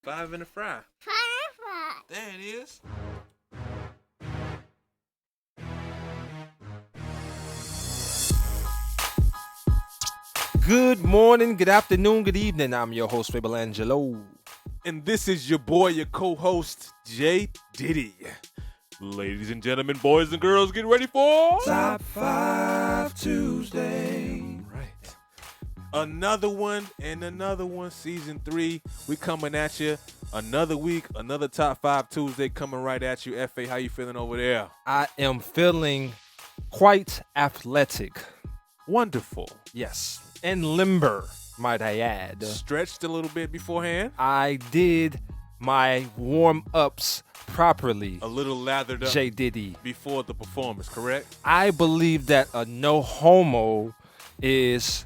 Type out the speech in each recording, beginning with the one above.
5 in the fry. Fire. There it is. Good morning, good afternoon, good evening. I'm your host, FableAngelo. And this is your boy, your co-host, JDiddy. Ladies and gentlemen, boys and girls, get ready for Top 5 Tuesday. Right. Another one, season 3. We coming at you. Another week, another Top 5 Tuesday coming right at you. F.A., how you feeling over there? I am feeling quite athletic. Wonderful. Yes. And limber, might I add. Stretched a little bit beforehand. I did my warm-ups properly. A little lathered up JDiddy. before the performance, correct? I believe that a no homo is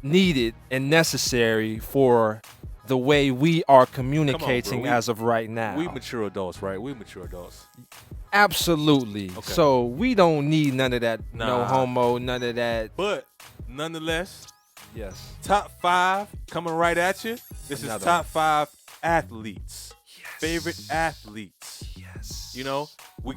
needed and necessary for the way we are communicating as of right now. We mature adults, right? We mature adults. Absolutely. Okay. So we don't need none of that no Nah. homo, none of that. But nonetheless, Yes. top 5 coming right at you. This Another is top 5 athletes. Yes. Favorite athletes. Yes. You know, we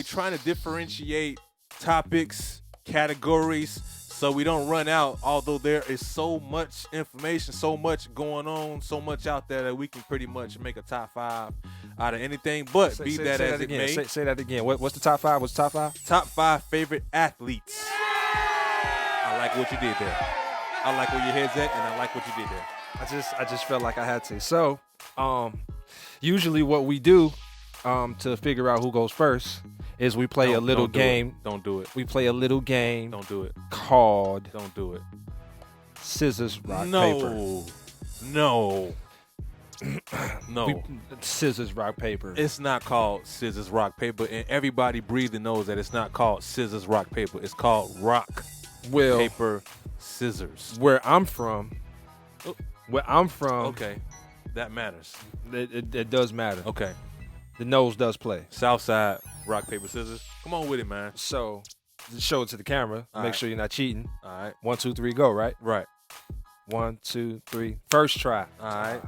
trying to differentiate topics, categories, so we don't run out. Although there is so much information, so much going on, so much out there that we can pretty much make a top 5 out of anything. But Say be that that as it again. may, Say that again. What's the top 5? What's the top 5? top 5 favorite athletes. I like what you did there. I like where your head's at, and I like what you did there. I just felt like I had to. So, usually what we do to figure out who goes first is we play a little game. Don't do it. We play a little game Don't do it. called Don't do it. Scissors, Rock, Paper. No. Scissors, Rock, Paper. It's not called scissors, rock, paper, and everybody breathing knows that it's not called scissors, rock, paper. It's called rock, Well, paper, scissors. where I'm from, Okay, that matters. it does matter. Okay, The nose does play. South side, rock, paper, scissors. Come on with it, man. So, just show it to the camera. All Make right. sure you're not cheating. All right, 1, 2, 3, go, right? right. 1, 2, 3. First try. All right,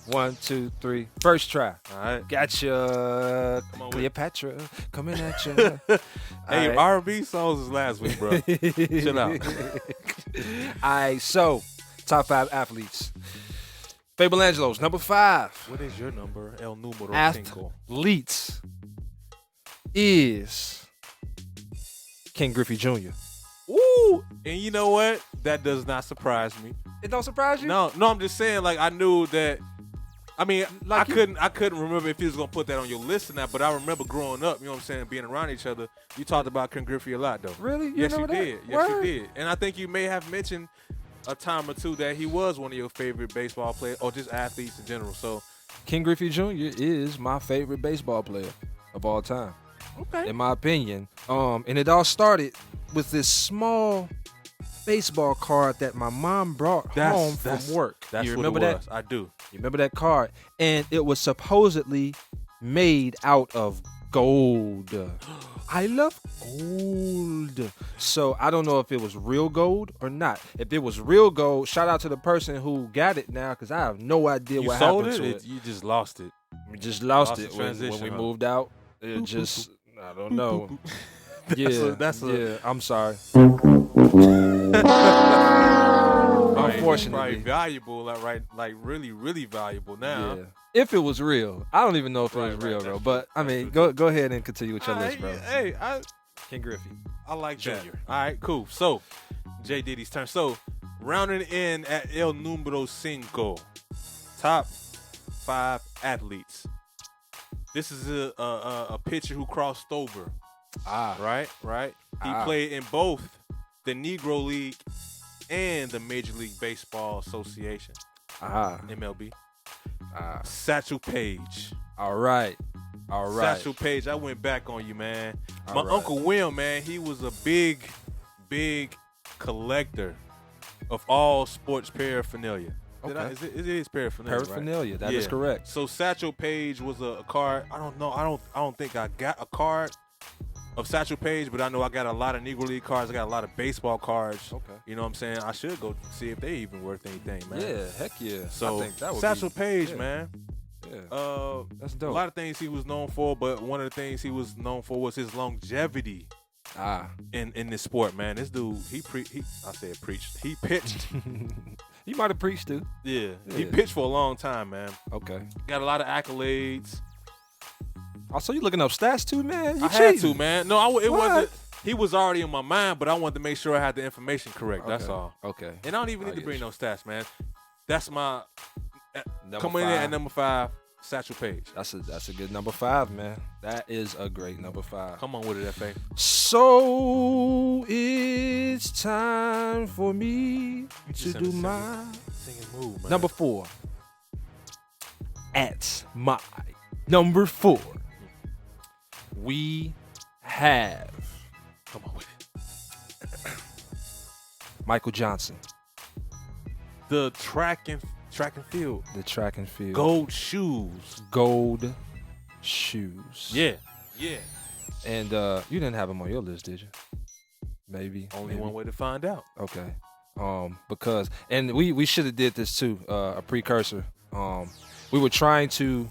1, 2, 3. First try. all right. Gotcha. Come on with it. Cleopatra coming at you. Hey, All right. R&B songs is last week, bro. Chill out. All right, so top 5 athletes. FableAngelo's number 5. What is your number? El número cinco. Athletes is King Griffey Jr. Ooh, and you know what? That does not surprise me. It don't surprise you? No, I'm just saying, like, I knew that. I mean, Like I couldn't remember if he was gonna put that on your list or not, but I remember growing up, you know what I'm saying, being around each other. You talked about Ken Griffey a lot, though. Really? Yes, you remember that? did. Yes, Word? you did. And I think you may have mentioned a time or two that he was one of your favorite baseball players, or just athletes in general. So, King Griffey Jr. is my favorite baseball player of all time, okay. in my opinion. And it all started with this small baseball card that my mom brought home from work. That's you what remember it that? was. I do. You remember that card? And it was supposedly made out of gold. I love gold. So I don't know if it was real gold or not. If it was real gold, shout out to the person who got it now, because I have no idea You what sold happened it? to it. You just lost it. We just lost Lost it the when we transition, huh? moved out. It just, I don't know. Yeah, I'm sorry. Unfortunately. Probably valuable, like really, really valuable now. Yeah. If it was real. I don't even know if it Right, was right, real, that's bro. true. But, I That's mean, true. go ahead and continue with your list, bro. Hey, King Griffey. I like that. Junior. All right, cool. So, J. Diddy's turn. So, rounding in at El Número Cinco, top 5 athletes. This is a pitcher who crossed over. Right. He played in both the Negro League and the Major League Baseball Association, MLB. Satchel Paige. All right. Satchel Paige, I went back on you, man. My right. Uncle Will, man, he was a big collector of all sports paraphernalia. Okay. It is paraphernalia. Paraphernalia. Right? That is correct. So Satchel Paige was a card. I don't know. I don't think I got a card, of Satchel Paige, but I know I got a lot of Negro League cards. I got a lot of baseball cards. Okay. You know what I'm saying? I should go see if they even worth anything, man. Yeah, heck yeah. So I think that would Satchel be, Paige, yeah. man. Yeah. That's A dope. lot of things he was known for, but one of the things he was known for was his longevity in this sport, man. This dude, he pitched. He might have preached too. Yeah, he pitched for a long time, man. Okay. Got a lot of accolades. Also, you looking up stats too, man? I had to, man. No, it wasn't. He was already in my mind, but I wanted to make sure I had the information correct. Okay. That's all. Okay. And I don't even need to bring no stats, man. That's my Number coming in 5. at number 5, Satchel Paige. That's a good number 5, man. That is a great number 5. Come on with it, FA. So it's time for me to do my singing move, man. number 4. At my number 4, we have Come on with it. Michael Johnson, The track and field. the track and field. Gold shoes. Gold shoes. Yeah. And you didn't have him on your list, did you? Maybe. Only one way to find out. Okay. Because we should have did this too, a precursor. We were trying to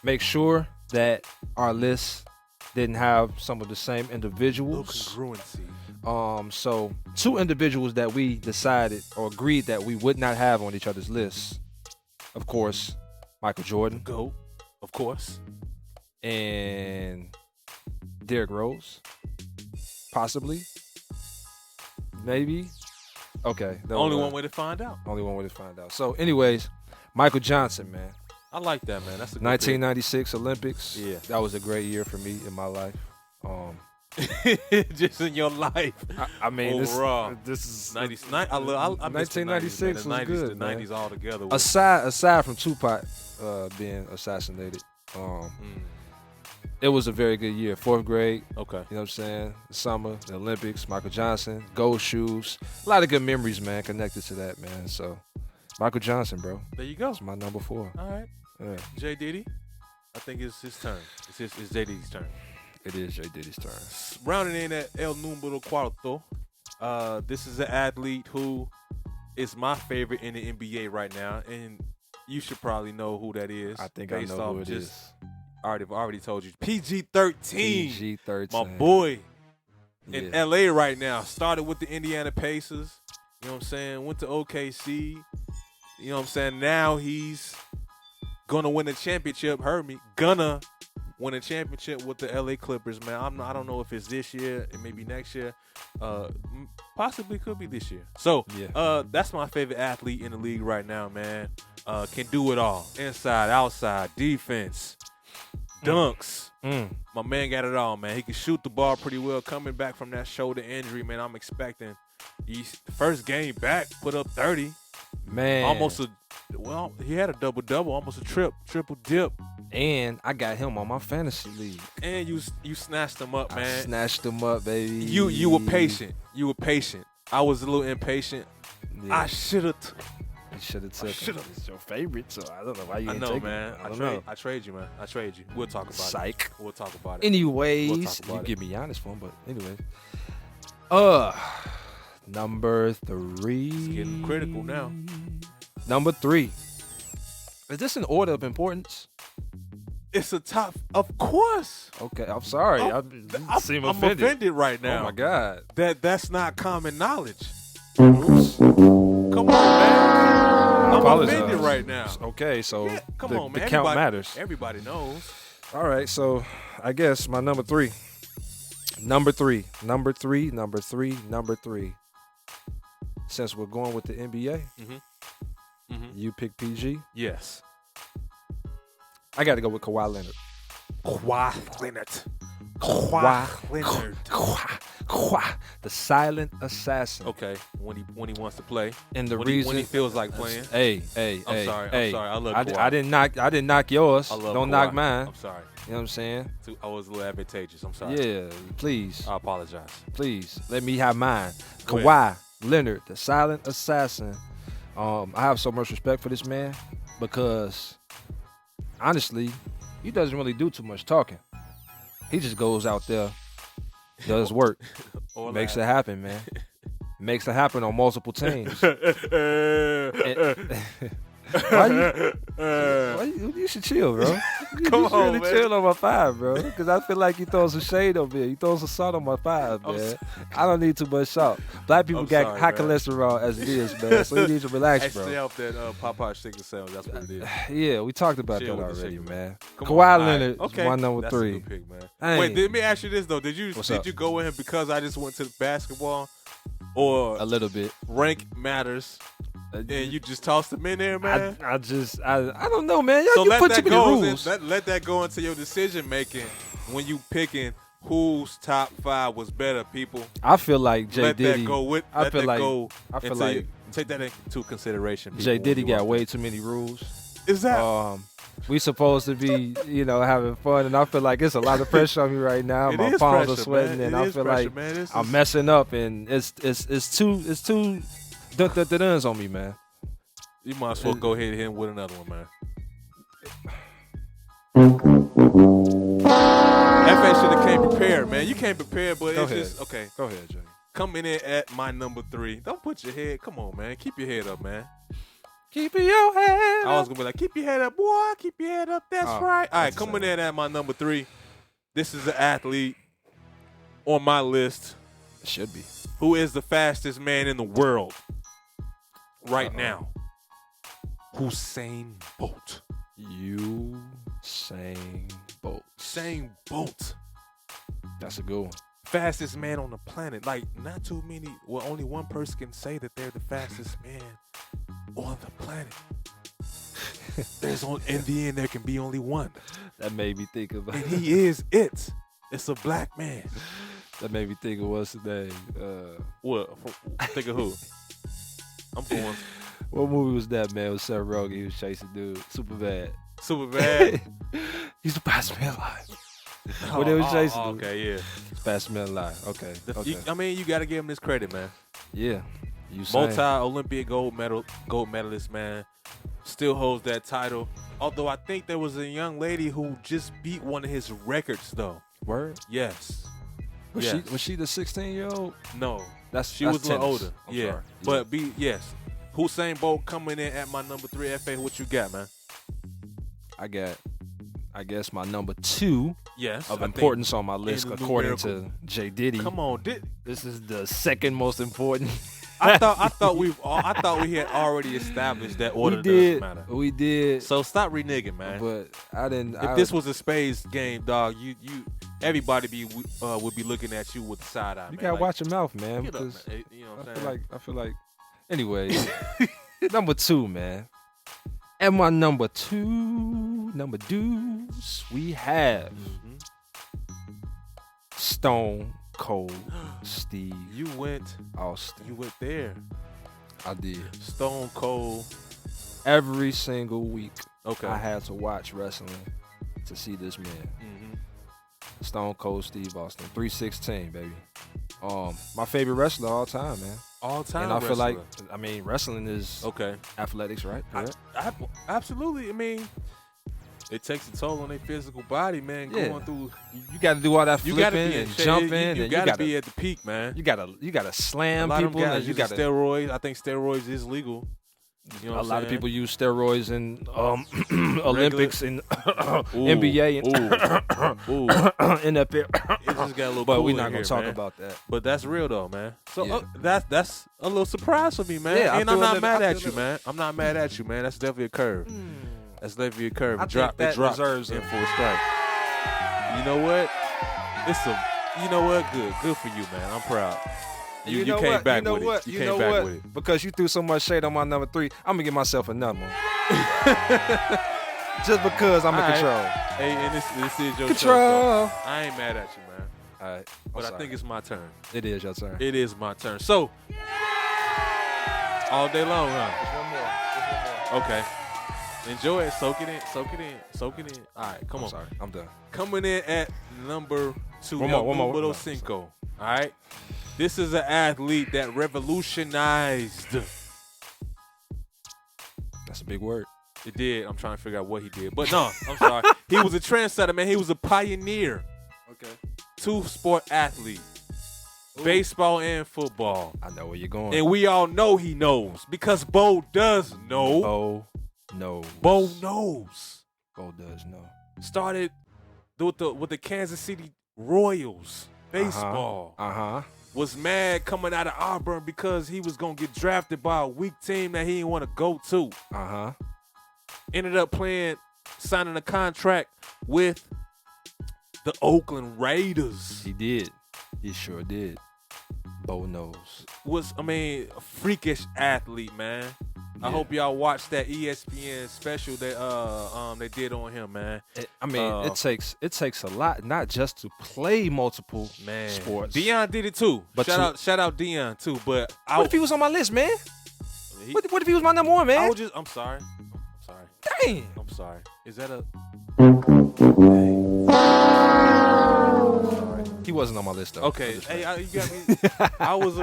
make sure that our list didn't have some of the same individuals. Little congruency. So 2 individuals that we decided or agreed that we would not have on each other's lists. Of course, Michael Jordan. GOAT, of course. And Derrick Rose. Possibly. Maybe. Okay. Only one way to find out. Only one way to find out. So, anyways, Michael Johnson, man. I like that, man. That's a good 1996 Olympics. Yeah. That was a great year for me in my life. pick. Just in your life. I mean, overall, this is 90s. I miss the 1996 90s, was man. good, The man. 90s all together. aside from Tupac being assassinated. It was a very good year. 4th grade. Okay. You know what I'm saying? The summer, the Olympics, Michael Johnson, gold shoes. A lot of good memories, man, connected to that, man. So, Michael Johnson, bro. There you go. That's my number 4. All right. Yeah. J Diddy. I think it's his turn. It's J Diddy's turn. It is J Diddy's turn. Rounding in at El Número Cuarto. This is an athlete who is my favorite in the NBA right now, and you should probably know who that is. I think I know who it is. I've already told you. PG-13. PG-13. My boy in Yeah. LA right now. Started with the Indiana Pacers. You know what I'm saying? Went to OKC. You know what I'm saying? Now he's gonna win a championship. Heard me. Gonna win a championship with the LA Clippers, man. I don't know if it's this year. It may be next year. Possibly could be this year. So that's my favorite athlete in the league right now, man. Can do it all. Inside, outside, defense, dunks. My man got it all, man. He can shoot the ball pretty well. Coming back from that shoulder injury, man, I'm expecting first game back, put up 30. Man. He had a double-double, almost a triple dip. And I got him on my fantasy league. And you snatched him up, man. I snatched him up, baby. You were patient. I was a little impatient. Yeah. I should have. You should have took him. It's your favorite, so I don't know why you didn't I know, take man. him. I don't know. I trade you, man. I trade you. We'll talk about Psych. it. We'll talk about it. Anyways, We'll talk about you it. give me Giannis for him, but anyways. Number 3. It's getting critical now. Number 3. Is this in order of importance? It's a top, of course. Okay, I'm sorry. I'm seem I'm offended right now. Oh my God. That's not common knowledge. Oops. Come on, man. I'm apologize. offended right now. Okay, so Yeah, come on, the man. count matters. Everybody knows. All right, so I guess my number 3. Number 3. Since we're going with the NBA, you pick PG. Yes. I got to go with Kawhi Leonard. Kawhi Leonard. The silent assassin. Okay, when he wants to play, And the when reason he feels like playing. Hey. I'm sorry. I love Kawhi. I didn't knock yours. I love Don't Kawhi. knock mine. I'm sorry. You know what I'm saying? I was a little advantageous. I'm sorry. Yeah, please. I apologize. Please let me have mine. Go Kawhi Leonard, the silent assassin. I have so much respect for this man because honestly, he doesn't really do too much talking. He just goes out there does work. Or Makes laugh. it happen, man. Makes it happen on multiple teams. Why you should chill, bro. Come you should on, really man. chill on my 5, bro. Because I feel like you throwing some shade over here. You throwing some salt on my 5, I'm man. sorry. I don't need too much salt. Black people I'm got sorry, high man. cholesterol as it is, man. So you need to relax, Hey, stay bro. off that Popeye chicken sandwich. That's what it is. Yeah, we talked about Chill that with the already, chicken, man. Come Kawhi on. Leonard All is right. my number That's 3. a good pick, man. Dang. Wait, let me ask you this though. Did What's you up? go in because I just went to the basketball, or A little bit. rank matters, and you just tossed them in there, man? I don't know, man. So You let put that too many go. rules. Let that go into your decision making when you picking whose top 5 was better. People, I feel like J let Diddy. that go with. I Let feel that like go. I feel into- like take that into consideration. J people, Diddy when you got watch way it. too many rules. Is that? We supposed to be, having fun, and I feel like it's a lot of pressure on me right now. It My is palms pressure, are sweating, man. and It I is feel pressure, like man. This I'm is- messing up, and it's too dun on me, man. You might as well go ahead and hit him with another one, man. FA should have came prepared, man. You came prepared, but Go it's ahead. just okay. Go ahead, Jay. Coming in at my number 3. Don't put your head. Come on, man. Keep your head up, man. Keep your head. I was gonna be like, keep your head up, boy. Keep your head up. That's Oh, right. All right, that's the coming same. in at my number 3. This is an athlete on my list Should be. who is the fastest man in the world right now. Usain Bolt. Usain Bolt. Usain Bolt. That's a good one. Fastest man on the planet. Like, not too many. Well, only one person can say that they're the fastest man on the planet. In the end, there can be only one. That made me think of. And he is it. It's a black man. That made me think of what's his name. What? Think of who? I'm going What movie was that, man? It was Seth Rogen. He was chasing dude. Super bad. super bad. He's the fastest man alive. What they was chasing dude. Okay, yeah. Fastest man alive. Okay. Okay. You got to give him this credit, man. Yeah. Usain. Multi-Olympic gold medalist, man. Still holds that title. Although I think there was a young lady who just beat one of his records, though. Word? Yes. Was Yes. she the 16-year-old? No. That's She was a little tennis. older. I'm Yeah. sorry. But yes. Usain Bolt coming in at my number 3. FA, what you got, man? I guess my number 2 Yes. of I think- importance on my list, in the according numerical- to J Diddy. Come on, This is the second most important. I thought we had already established that order we did. doesn't matter. We did. So stop reneging, man. But I didn't. If this was a spades game, dog, you everybody would be looking at you with the side eye. you man. gotta Like, watch your mouth, man. get up, Because man. You know what I'm I saying? feel like. Anyway, number 2, man. And my number 2, number 2s, we have Mhm. Stone Cold Steve You went Austin. there. I did. Stone Cold. Every single week, Okay. I had to watch wrestling to see this man. Mm-hmm. Stone Cold Steve Austin, 316, baby. My favorite wrestler of all time, man. All time. And I feel like, wrestler. wrestling is Okay. athletics, right? Correct? Absolutely. I mean, it takes a toll on their physical body, man. Yeah. Going through. You got to do all that You gotta flipping be in and shape. jumping, You and you gotta got be to at the peak, man. you gotta slam A lot of people, them guys and you use got to. steroids. I think steroids is legal. You know A what lot I'm of saying? people use steroids in Olympics and Ooh, NBA and ooh. NFL. It just got a little But cool we're in not gonna here, talk man. about that. But that's real though, man. So Yeah. that's a little surprise for me, man. Yeah, I and I'm feel not that- mad I at feel you, that- man. I'm not mad at you, man. That's definitely a curve. That's definitely a curve. I It think that dropped deserves in a- full strike. You know what? You know what? Good for you, man. I'm proud. You know came what? back You know with what? it. You You know came back what? with it. Because you threw so much shade on my number 3, I'm gonna give myself another one. Just because I'm in All right. control. Hey, and this is your show. Control. So I ain't mad at you, man. All right, But I think it's my turn. it is your turn. It is my turn. So all day long, huh? Just one more. Okay. Enjoy it. Soak it in. Soak it in. Soak it in. All right, come I'm on. sorry, I'm done. Coming in at number 2, One more, El one more. Número 5. All right. This is an athlete that revolutionized. That's a big word. It did. I'm trying to figure out what he did. But no, I'm sorry. He was a trendsetter, man. He was a pioneer. Okay. two-sport athlete, baseball and football. I know where you're going. And we all know he knows because Bo does know. Bo knows. Bo knows. Bo does know. Started with the Kansas City Royals baseball. Was mad coming out of Auburn because he was going to get drafted by a weak team that he didn't want to go to. Ended up signing a contract with the Oakland Raiders. He did. He sure did. Bo knows. A freakish athlete, man. Yeah. I hope y'all watched that ESPN special that they did on him, man. It takes a lot, not just to play multiple sports. Dion did it too. But shout out Dion too. But what if he was on my list, man? What if he was my number one, man? I'm sorry. Dang. I'm sorry. Is that a? He wasn't on my list though. Okay, hey, you got me. I was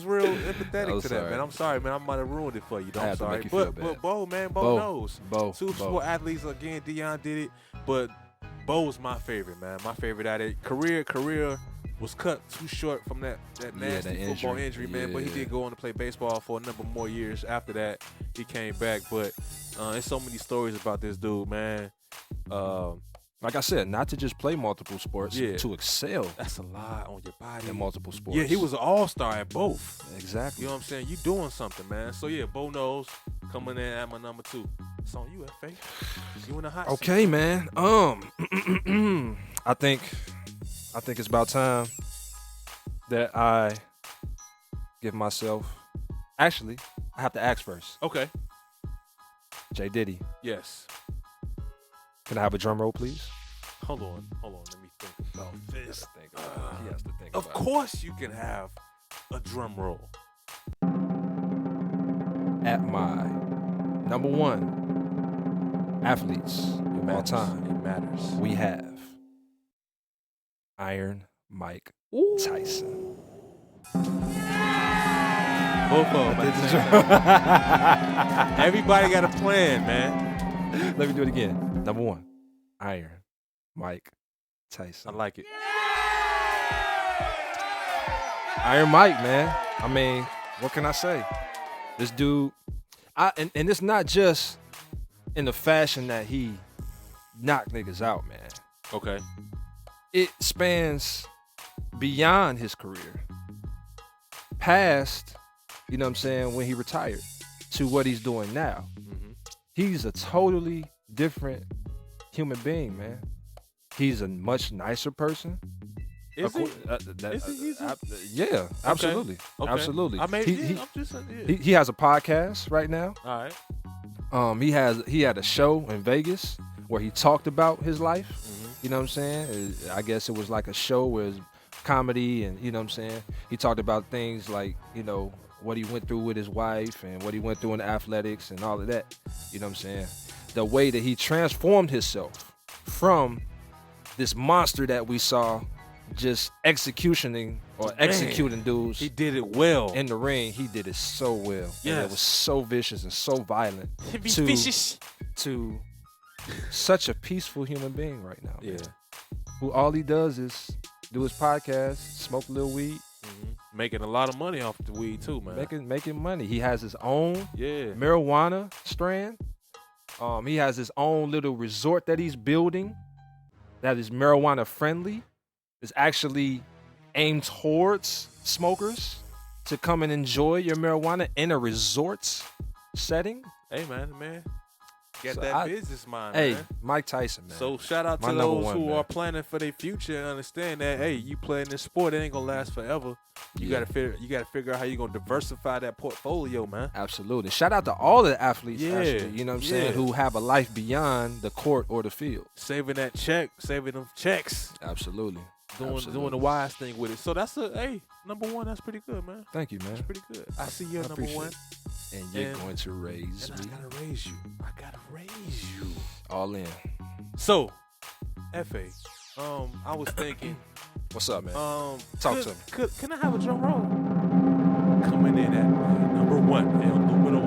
real empathetic to that, man. I'm sorry, man. I might have ruined it for you. I'm sorry, but Bo, man, Bo knows. Two sport athletes again. Dion did it, but Bo's my favorite, man. My favorite at it. Career was cut too short from that nasty football injury, man. But he did go on to play baseball for a number more years after that. He came back, but there's so many stories about this dude, man. Like I said, not to just play multiple sports, to excel. That's a lot on your body. In multiple sports. Yeah, he was an all-star at both. Exactly. You know what I'm saying? You doing something, man. So, yeah, Bo knows coming in at my number 2. It's on you, FA. You in the hot seat. Okay, man. I think it's about time that I give myself... Actually, I have to ask first. Okay. JDiddy. Yes. Can I have a drum roll, please? Hold on. Let me think about this. He has to think of course you can have a drum roll. At my number 1 athletes of all time. It matters. We have Iron Mike Tyson. Both of them. Everybody got a plan, man. Let me do it again. Number 1, Iron Mike Tyson. I like it. Iron Mike, man. I mean, what can I say? This dude, and it's not just in the fashion that he knocked niggas out, man. Okay. It spans beyond his career. Past, you know what I'm saying, when he retired, to what he's doing now. Mm-hmm. He's a totally different human being, man. He's a much nicer person. Is he? Yeah, absolutely. Okay. Absolutely. I mean, he has a podcast right now. All right. He had a show in Vegas where he talked about his life. Mm-hmm. You know what I'm saying? I guess it was like a show where it's comedy and, you know what I'm saying? He talked about things like, you know, what he went through with his wife and what he went through in athletics and all of that. You know what I'm saying? The way that he transformed himself from this monster that we saw just executing dudes. He did it well. In the ring, he did it so well. Yes. And it was so vicious and so violent. Vicious. To such a peaceful human being right now. Yeah. Man, who all he does is do his podcast, smoke a little weed. Mm-hmm. Making a lot of money off the weed too, man. Making money. He has his own marijuana strand. He has his own little resort that he's building that is marijuana friendly. It's actually aimed towards smokers to come and enjoy your marijuana in a resort setting. Hey, man. Get that business mind, man. Hey, Mike Tyson, man. So shout out to those who are planning for their future and understand that, hey, you playing this sport, it ain't gonna last forever. You gotta figure out how you gonna diversify that portfolio, man. Absolutely. Shout out to all the athletes, actually, you know what I'm saying, who have a life beyond the court or the field. Saving them checks. Absolutely. Doing the wise thing with it. So that's number 1. That's pretty good, man. Thank you, man. That's pretty good. I see you're number 1. And you're going to raise me. I gotta raise you. All in. So, FA, I was thinking. What's up, man? Talk to me. Can I have a drum roll? Coming in at number 1, el número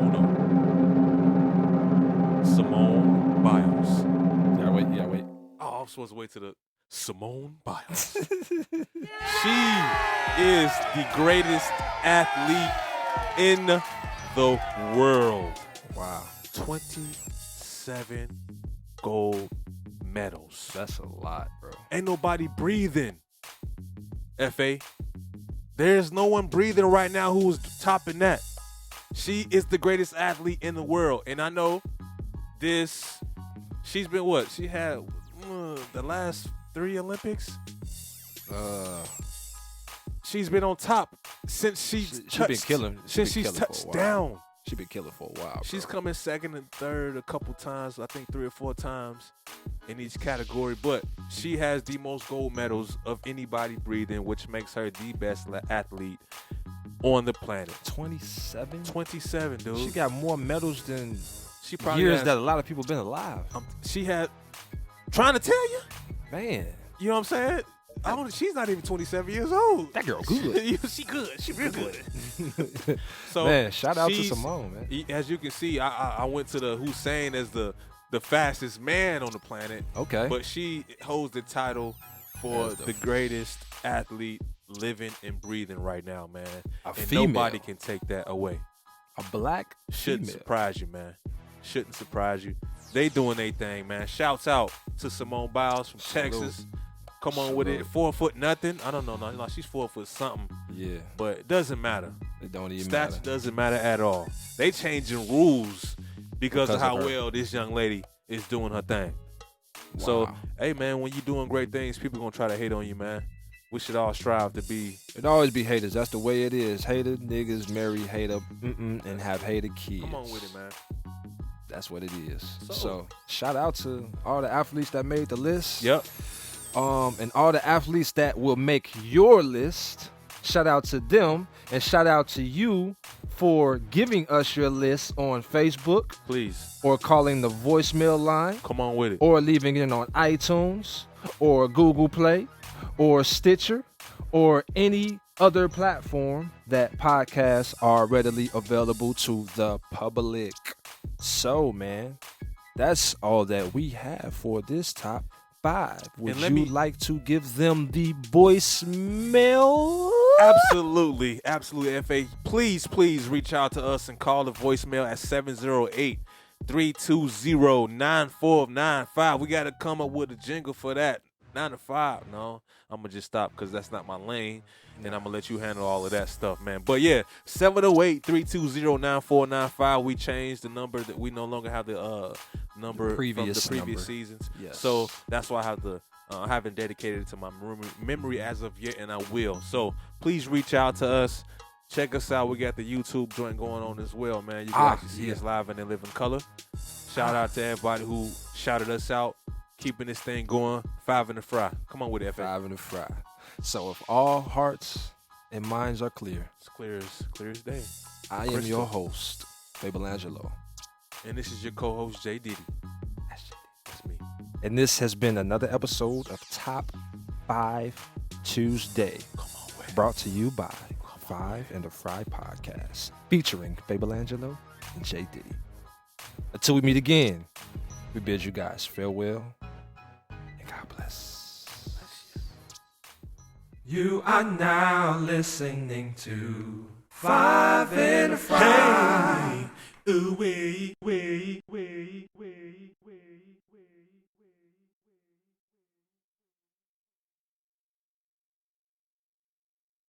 1. Simone Biles. Yeah, wait. Oh, I'm supposed to wait to the. Simone Biles. She is the greatest athlete in the world. Wow. 27 gold medals. That's a lot, bro. Ain't nobody breathing, F.A. There's no one breathing right now who's topping that. She is the greatest athlete in the world. And I know this, she's been what? She had the last 3 Olympics? She's been on top since she been killing. Since she's touched down. She's been killing for a while, bro. She's coming second and third a couple times, I think 3 or 4 times in each category. But she has the most gold medals of anybody breathing, which makes her the best athlete on the planet. 27? 27, dude. She got more medals than she probably years has, that a lot of people been alive. She had, trying to tell you, man. You know what I'm saying? She's not even 27 years old. That girl good. She good. She real good. So man, shout out to Simone, man. As you can see, I went to the Hussein as the fastest man on the planet. Okay. But she holds the title for the greatest athlete living and breathing right now, man. And female. Nobody can take that away. A black Shouldn't female. surprise you, man. Shouldn't surprise you. They doing their thing, man. Shouts out to Simone Biles from Texas. Come on with it. 4 foot nothing. I don't know. No, she's 4 foot something. Yeah. But it doesn't matter. It don't even Stats matter. doesn't matter at all. They changing rules because of how her. well this young lady is doing her thing. Wow. So, hey, man, when you doing great things, people going to try to hate on you, man. We should all strive to be. It always be haters. That's the way it is. Hater niggas marry hater and have hater kids. Come on with it, man. That's what it is. So shout out to all the athletes that made the list. Yep. And all the athletes that will make your list. Shout out to them, and shout out to you for giving us your list on Facebook. Please. Or calling the voicemail line. Come on with it. Or leaving it on iTunes or Google Play or Stitcher or any other platform that podcasts are readily available to the public. So, man, that's all that we have for this top 5. Would you like to give them the voicemail? Absolutely. Absolutely, F.A. Please reach out to us and call the voicemail at 708-320-9495. We got to come up with a jingle for that. 9 to 5. No, I'm going to just stop because that's not my lane. And I'm going to let you handle all of that stuff, man. But, yeah, 708-320-9495. We changed the number that we no longer have the number from the previous seasons. Yes. So that's why I have to I haven't dedicated it to my memory as of yet, and I will. So please reach out to us. Check us out. We got the YouTube joint going on as well, man. You can actually see us live and in living color. Shout out to everybody who shouted us out, keeping this thing going. 5 in the fry. Come on with it, FA. 5 in the fry. So if all hearts and minds are clear, it's clear as day. I am your host, FableAngelo. And this is your co-host, JDiddy. That's me. And this has been another episode of Top 5 Tuesday. Come on, man. Brought to you by 5 in the Fry Podcast, featuring FableAngelo and JDiddy. Until we meet again, we bid you guys farewell and God bless. You are now listening to 5 in the Fry. Hey, ooh-wee.